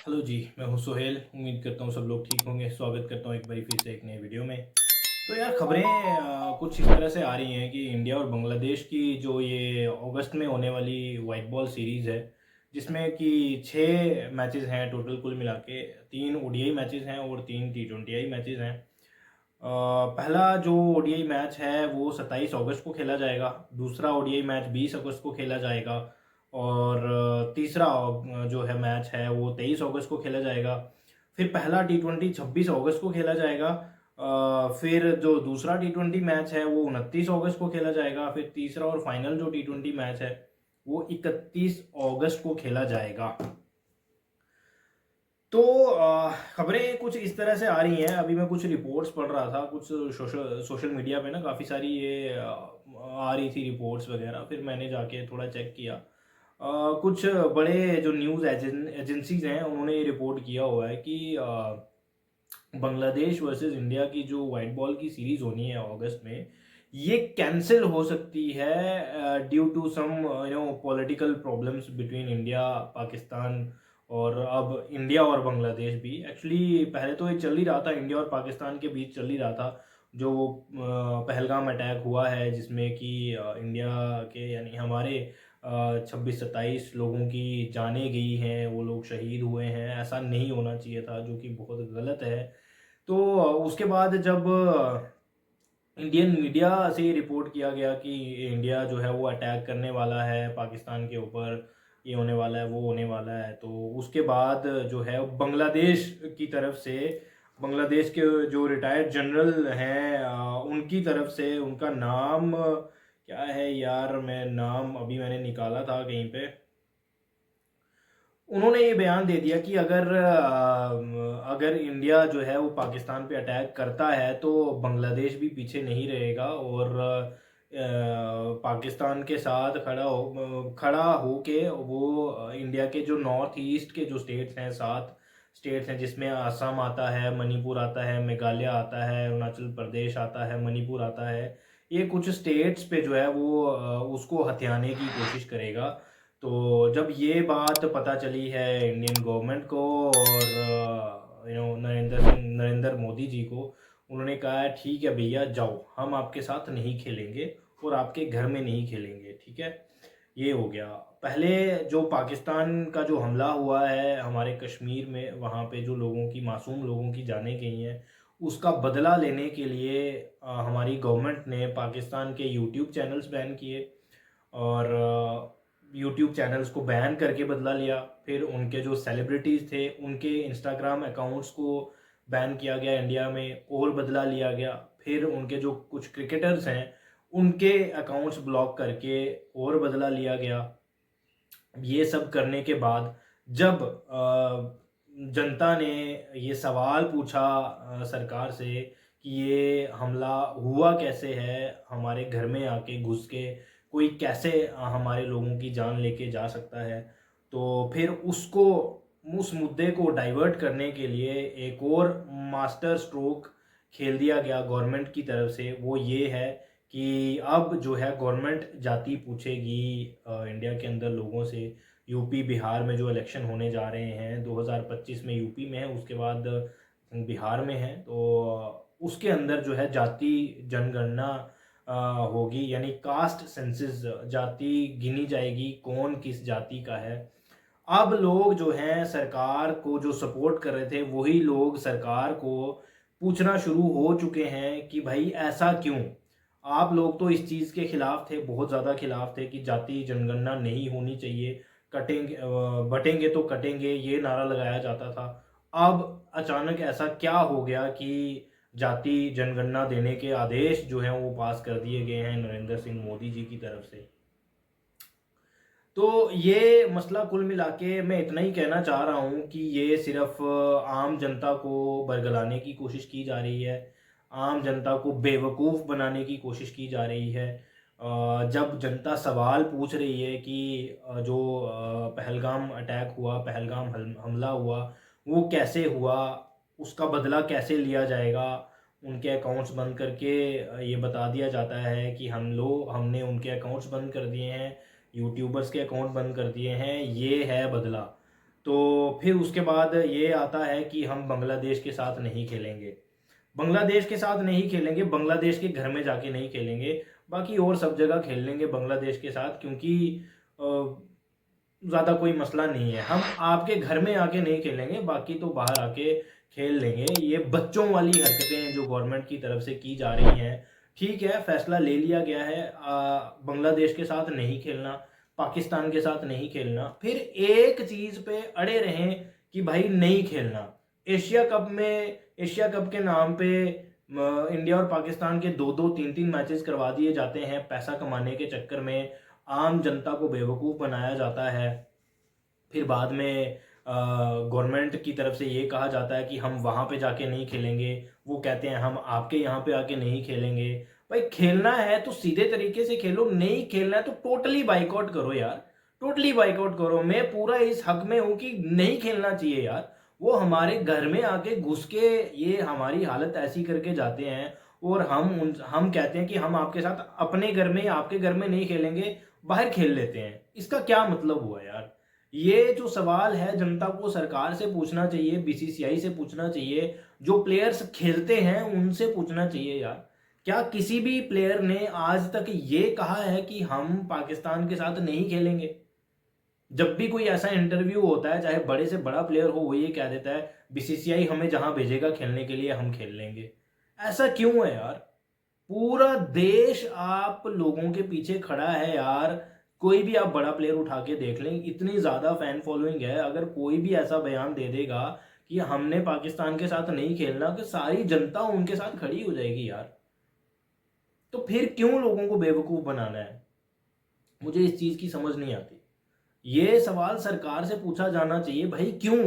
Hello जी, मैं हूं सुहेल। उम्मीद करता हूं सब लोग ठीक होंगे। स्वागत करता हूं एक बारी फिर से एक नए वीडियो में। तो यार खबरें कुछ इस तरह से आ रही हैं कि इंडिया और बांग्लादेश की जो ये अगस्त में होने वाली वाइट बॉल सीरीज़ है, जिसमें कि 6 मैचेस हैं टोटल कुल मिला के। 3 ओडीआई मैचेस हैं और 3 टी20आई मैचेस हैं। पहला जो ओडीआई मैच है वो 27 अगस्त को खेला जाएगा। दूसरा ओडीआई मैच 20 अगस्त को खेला जाएगा। और तीसरा जो है मैच है वो 23 अगस्त को खेला जाएगा। फिर पहला टी20 26 अगस्त को खेला जाएगा। फिर जो दूसरा टी20 मैच है वो 29 अगस्त को खेला जाएगा। फिर तीसरा और फाइनल जो टी20 मैच है वो 31 अगस्त को खेला जाएगा। तो खबरें कुछ इस तरह से आ रही हैं। अभी मैं कुछ रिपोर्ट्स पढ़ रहा था, कुछ सोशल सोशल मीडिया पे ना काफ़ी सारी ये आ रही थी रिपोर्ट्स वगैरह। फिर मैंने जाके थोड़ा चेक किया। कुछ बड़े जो न्यूज़ एजेंसीज हैं उन्होंने ये रिपोर्ट किया हुआ है कि बांग्लादेश वर्सेस इंडिया की जो वाइट बॉल की सीरीज होनी है अगस्त में, ये कैंसिल हो सकती है due to some political problems between India Pakistan. और अब इंडिया और बांग्लादेश भी एक्चुअली, पहले तो ये चल ही रहा था, इंडिया और पाकिस्तान के बीच चल ही रहा था। जो पहलगाम अटैक हुआ है जिसमें कि इंडिया के यानी हमारे 26-27 लोगों की जानें गई हैं, वो लोग शहीद हुए हैं। ऐसा नहीं होना चाहिए था, जो कि बहुत गलत है। तो उसके बाद जब इंडियन मीडिया से ये रिपोर्ट किया गया कि इंडिया जो है वो अटैक करने वाला है पाकिस्तान के ऊपर, ये होने वाला है वो होने वाला है, तो उसके बाद जो है बांग्लादेश की तरफ से, बांग्लादेश के जो रिटायर्ड जनरल हैं उनकी तरफ से, उनका नाम क्या है यार, मैं नाम अभी मैंने निकाला था कहीं पे। उन्होंने ये बयान दे दिया कि अगर इंडिया जो है वो पाकिस्तान पे अटैक करता है तो बांग्लादेश भी पीछे नहीं रहेगा और पाकिस्तान के साथ खड़ा हो के वो इंडिया के जो नॉर्थ ईस्ट के जो स्टेट्स हैं, 7 स्टेट्स हैं जिसमें असम आता है, मणिपुर आता है, मेघालय आता है, अरुणाचल प्रदेश आता है, मणिपुर आता है। ये कुछ स्टेट्स पे जो है वो उसको हथियाने की कोशिश करेगा। तो जब ये बात पता चली है इंडियन गवर्नमेंट को और नरेंद्र मोदी जी को, उन्होंने कहा है ठीक है भैया जाओ, हम आपके साथ नहीं खेलेंगे और आपके घर में नहीं खेलेंगे, ठीक है। ये हो गया। पहले जो पाकिस्तान का जो हमला हुआ है हमारे कश्मीर में, वहाँ पे जो लोगों की, मासूम लोगों की जानें गई हैं, उसका बदला लेने के लिए हमारी गवर्नमेंट ने पाकिस्तान के यूट्यूब चैनल्स बैन किए और यूट्यूब चैनल्स को बैन करके बदला लिया। फिर उनके जो सेलिब्रिटीज़ थे उनके इंस्टाग्राम अकाउंट्स को बैन किया गया इंडिया में और बदला लिया गया। फिर उनके जो कुछ क्रिकेटर्स हैं उनके अकाउंट्स ब्लॉक करके और बदला लिया गया। ये सब करने के बाद जब जनता ने ये सवाल पूछा सरकार से कि ये हमला हुआ कैसे है, हमारे घर में आके घुस के कोई कैसे हमारे लोगों की जान लेके जा सकता है, तो फिर उसको, उस मुद्दे को डाइवर्ट करने के लिए एक और मास्टर स्ट्रोक खेल दिया गया गवर्नमेंट की तरफ से। वो ये है कि अब जो है गवर्नमेंट जाति पूछेगी इंडिया के अंदर लोगों से। यूपी बिहार में जो इलेक्शन होने जा रहे हैं 2025 में, यूपी में है, उसके बाद बिहार में है, तो उसके अंदर जो है जाति जनगणना होगी, यानी कास्ट सेंसस, जाति गिनी जाएगी कौन किस जाति का है। अब लोग जो हैं सरकार को जो सपोर्ट कर रहे थे वही लोग सरकार को पूछना शुरू हो चुके हैं कि भाई ऐसा क्यों। आप लोग तो इस चीज़ के खिलाफ थे, बहुत ज़्यादा खिलाफ थे कि जाति जनगणना नहीं होनी चाहिए, कटेंगे बटेंगे तो कटेंगे, ये नारा लगाया जाता था। अब अचानक ऐसा क्या हो गया कि जाति जनगणना देने के आदेश जो हैं वो पास कर दिए गए हैं नरेंद्र सिंह मोदी जी की तरफ से। तो ये मसला कुल मिला के मैं इतना ही कहना चाह रहा हूँ कि ये सिर्फ आम जनता को बरगलाने की कोशिश की जा रही है, आम जनता को बेवकूफ़ बनाने की कोशिश की जा रही है। जब जनता सवाल पूछ रही है कि जो पहलगाम अटैक हुआ, पहलगाम हमला हुआ, वो कैसे हुआ, उसका बदला कैसे लिया जाएगा, उनके अकाउंट्स बंद करके ये बता दिया जाता है कि हमने उनके अकाउंट्स बंद कर दिए हैं, यूट्यूबर्स के अकाउंट बंद कर दिए हैं, ये है बदला। तो फिर उसके बाद ये आता है कि हम बांग्लादेश के साथ नहीं खेलेंगे। बांग्लादेश के साथ नहीं खेलेंगे, बांग्लादेश के घर में जाके नहीं खेलेंगे, बाकी और सब जगह खेल लेंगे बांग्लादेश के साथ, क्योंकि ज़्यादा कोई मसला नहीं है। हम आपके घर में आके नहीं खेलेंगे, बाकी तो बाहर आके खेल लेंगे। ये बच्चों वाली हरकतें हैं जो गवर्नमेंट की तरफ से की जा रही हैं। ठीक है, फैसला ले लिया गया है, बांग्लादेश के साथ नहीं खेलना, पाकिस्तान के साथ नहीं खेलना, फिर एक चीज़ पे अड़े रहें कि भाई नहीं खेलना। एशिया कप के नाम पे इंडिया और पाकिस्तान के 2-2 3-3 मैचेस करवा दिए जाते हैं पैसा कमाने के चक्कर में। आम जनता को बेवकूफ़ बनाया जाता है। फिर बाद में गवर्नमेंट की तरफ से ये कहा जाता है कि हम वहाँ पे जाके नहीं खेलेंगे, वो कहते हैं हम आपके यहाँ पे आके नहीं खेलेंगे। भाई खेलना है तो सीधे तरीके से खेलो, नहीं खेलना है तो टोटली बाइकआउट करो यार, टोटली बाइकआउट करो। मैं पूरा इस हक में हूँ कि नहीं खेलना चाहिए यार। वो हमारे घर में आके घुस के ये हमारी हालत ऐसी करके जाते हैं, और हम कहते हैं कि हम आपके साथ अपने घर में या आपके घर में नहीं खेलेंगे, बाहर खेल लेते हैं। इसका क्या मतलब हुआ यार? ये जो सवाल है जनता को सरकार से पूछना चाहिए, बीसीसीआई से पूछना चाहिए, जो प्लेयर्स खेलते हैं उनसे पूछना चाहिए यार। क्या किसी भी प्लेयर ने आज तक ये कहा है कि हम पाकिस्तान के साथ नहीं खेलेंगे? जब भी कोई ऐसा इंटरव्यू होता है, चाहे बड़े से बड़ा प्लेयर हो, वो ये कह देता है बीसीसीआई हमें जहां भेजेगा खेलने के लिए हम खेल लेंगे। ऐसा क्यों है यार? पूरा देश आप लोगों के पीछे खड़ा है यार। कोई भी आप बड़ा प्लेयर उठा के देख लें, इतनी ज़्यादा फैन फॉलोइंग है। अगर कोई भी ऐसा बयान दे देगा कि हमने पाकिस्तान के साथ नहीं खेलना, कि सारी जनता उनके साथ खड़ी हो जाएगी यार। तो फिर क्यों लोगों को बेवकूफ़ बनाना है? मुझे इस चीज़ की समझ नहीं आती। ये सवाल सरकार से पूछा जाना चाहिए, भाई क्यों?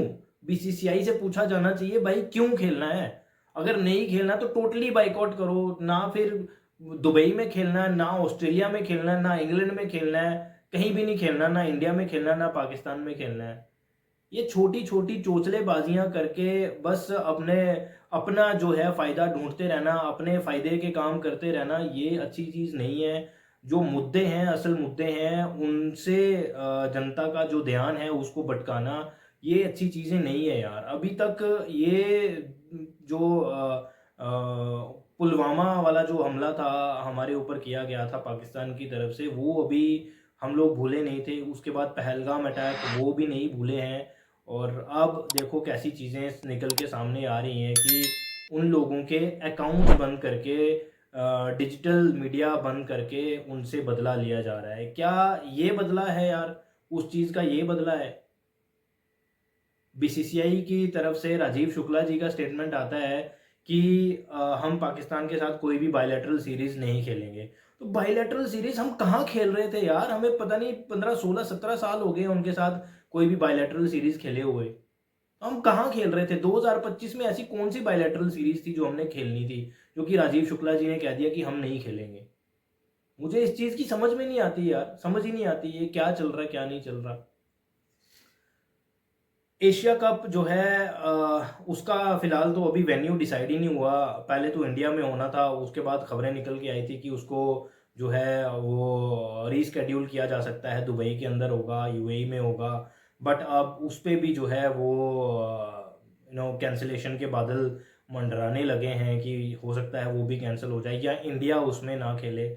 बीसीसीआई से पूछा जाना चाहिए, भाई क्यों खेलना है? अगर नहीं खेलना तो टोटली बाइकआउट करो ना। फिर दुबई में खेलना है ना, ऑस्ट्रेलिया में खेलना है ना, इंग्लैंड में खेलना है, कहीं भी नहीं खेलना, ना इंडिया में खेलना ना पाकिस्तान में खेलना है। ये छोटी छोटी चोचलेबाजियां करके बस अपना जो है फायदा ढूंढते रहना, अपने फायदे के काम करते रहना, ये अच्छी चीज नहीं है। जो मुद्दे हैं, असल मुद्दे हैं, उनसे जनता का जो ध्यान है उसको भटकाना, ये अच्छी चीजें नहीं है यार। अभी तक ये जो पुलवामा वाला जो हमला था हमारे ऊपर किया गया था पाकिस्तान की तरफ से, वो अभी हम लोग भूले नहीं थे। उसके बाद पहलगाम अटैक, वो भी नहीं भूले हैं। और अब देखो कैसी चीज़ें निकल के सामने आ रही हैं कि उन लोगों के अकाउंट्स बंद करके, डिजिटल मीडिया बंद करके उनसे बदला लिया जा रहा है। क्या ये बदला है यार? उस चीज़ का ये बदला है? बीसीसीआई की तरफ से राजीव शुक्ला जी का स्टेटमेंट आता है कि हम पाकिस्तान के साथ कोई भी बायलैटरल सीरीज नहीं खेलेंगे। तो बायलैटरल सीरीज हम कहाँ खेल रहे थे यार? हमें पता नहीं 15 16 17 साल हो गए उनके साथ कोई भी बायलैटरल सीरीज खेले हुए। हम कहाँ खेल रहे थे? 2025 में ऐसी कौन सी बायलैटरल सीरीज थी जो हमने खेलनी थी, जो कि राजीव शुक्ला जी ने कह दिया कि हम नहीं खेलेंगे? मुझे इस चीज की समझ में नहीं आती यार, समझ ही नहीं आती ये क्या चल रहा है क्या नहीं चल रहा। एशिया कप जो है उसका फिलहाल तो अभी वेन्यू डिसाइड ही नहीं हुआ। पहले तो इंडिया में होना था, उसके बाद खबरें निकल के आई थी कि उसको जो है वो रीस्केड्यूल किया जा सकता है, दुबई के अंदर होगा, यूएई में होगा। बट अब उस पे भी जो है वो कैंसिलेशन के बादल मंडराने लगे हैं कि हो सकता है वो भी कैंसिल हो जाए या इंडिया उसमें ना खेले।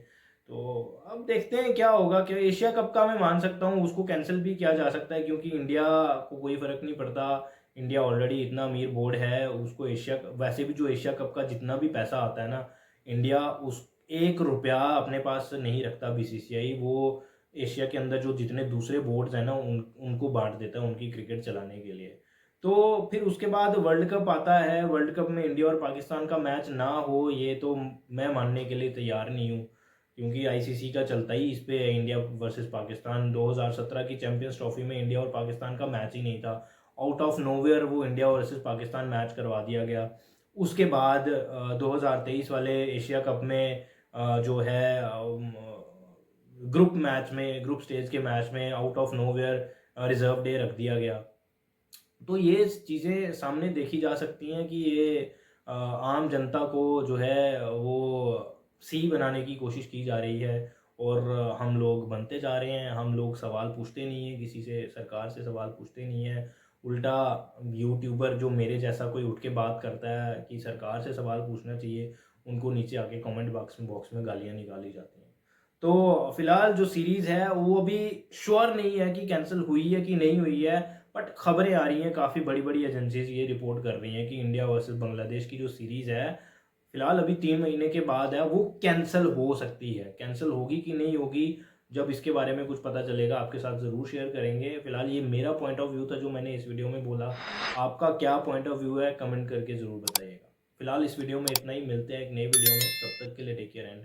तो अब देखते हैं क्या होगा। क्या एशिया कप का मैं मान सकता हूँ उसको कैंसिल भी किया जा सकता है, क्योंकि इंडिया को कोई फर्क नहीं पड़ता। इंडिया ऑलरेडी इतना अमीर बोर्ड है, उसको एशिया वैसे भी जो एशिया कप का जितना भी पैसा आता है ना, इंडिया उस 1 रुपया अपने पास नहीं रखता। बीसीसीआई वो एशिया के अंदर जो जितने दूसरे बोर्ड्स हैं ना उनको बांट देता है उनकी क्रिकेट चलाने के लिए। तो फिर उसके बाद वर्ल्ड कप आता है। वर्ल्ड कप में इंडिया और पाकिस्तान का मैच ना हो, ये तो मैं मानने के लिए तैयार नहीं हूँ, क्योंकि आईसीसी का चलता ही इस पे है, इंडिया वर्सेस पाकिस्तान। 2017 की चैंपियंस ट्रॉफी में इंडिया और पाकिस्तान का मैच ही नहीं था। आउट ऑफ नोवेयर वो इंडिया वर्सेस पाकिस्तान मैच करवा दिया गया। उसके बाद 2023 वाले एशिया कप में जो है ग्रुप मैच में, ग्रुप स्टेज के मैच में out of nowhere reserve day रख दिया गया। तो ये चीज़ें सामने देखी जा सकती हैं कि ये आम जनता को जो है वो सी बनाने की कोशिश की जा रही है। और हम लोग बनते जा रहे हैं, हम लोग सवाल पूछते नहीं हैं किसी से, सरकार से सवाल पूछते नहीं हैं। उल्टा यूट्यूबर जो मेरे जैसा कोई उठ के बात करता है कि सरकार से सवाल पूछना चाहिए, उनको नीचे आके कमेंट बॉक्स में गालियाँ निकाली जाती हैं। तो फिलहाल जो सीरीज़ है वो अभी श्योर नहीं है कि कैंसिल हुई है कि नहीं हुई है, बट खबरें आ रही हैं, काफ़ी बड़ी-बड़ी एजेंसीज़ ये रिपोर्ट कर रही हैं कि इंडिया वर्सेस बांग्लादेश की जो सीरीज़ है, फिलहाल अभी 3 महीने के बाद है, वो कैंसल हो सकती है। कैंसल होगी कि नहीं होगी, जब इसके बारे में कुछ पता चलेगा आपके साथ ज़रूर शेयर करेंगे। फिलहाल ये मेरा पॉइंट ऑफ व्यू था जो मैंने इस वीडियो में बोला। आपका क्या पॉइंट ऑफ व्यू है, कमेंट करके ज़रूर बताइएगा। फिलहाल इस वीडियो में इतना ही, मिलते हैं एक नई वीडियो में, तब तक के लिए टेक केयर एंड